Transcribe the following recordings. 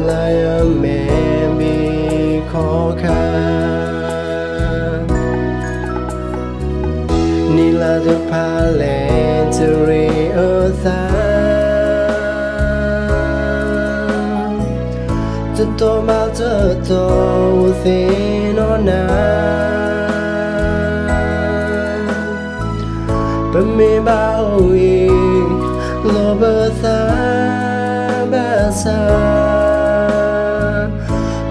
lại mẹ bị khó khăn ni là được pha lệ từ ri ở xaจะโตมาเจอโตสิโนนาเป็นมีบ่าวอีโลเบอร์ซาบาซา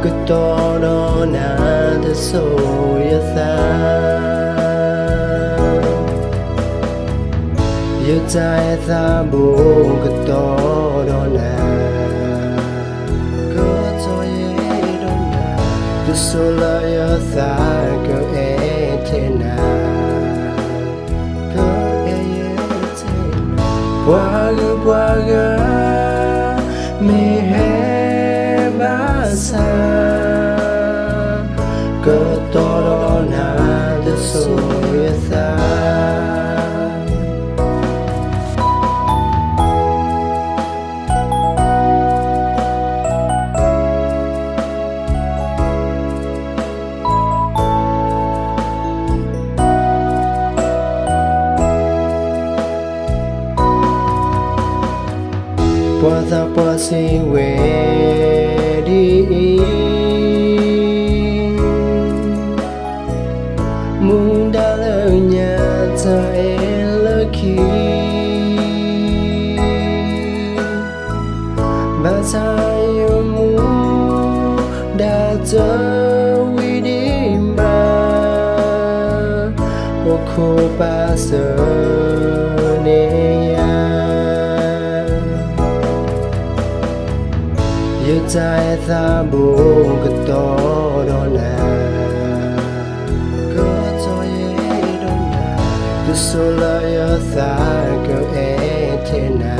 ก็โตโนนาจะโซยซาอยู่ใจซาบูก็โตโนนาSolo yo sa ko etena ko etena Bwaga me he basa ko toro na de so yo sa Puasa puasi wedi Muda lenya ta elaki Basa yomu da ta widimba Wako pasa neya Yêu trái ta bố cứ to đó nè Cứ cho ye đó nè Cứ số lời ở xa cứ e thế nè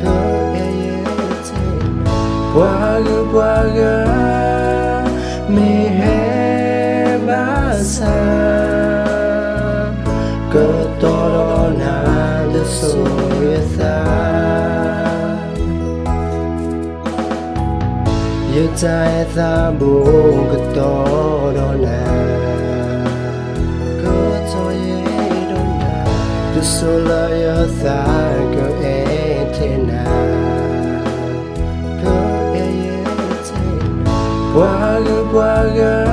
Cứ e thế nè Bwaga me he basa Cứ to đó nè Cứ số ye xa Yêu trái ta bố cứ to đó nè Cứ cho ye đó nè Cứ số lời ở xa cứ e thế nè Cứ e thế nè Bwaga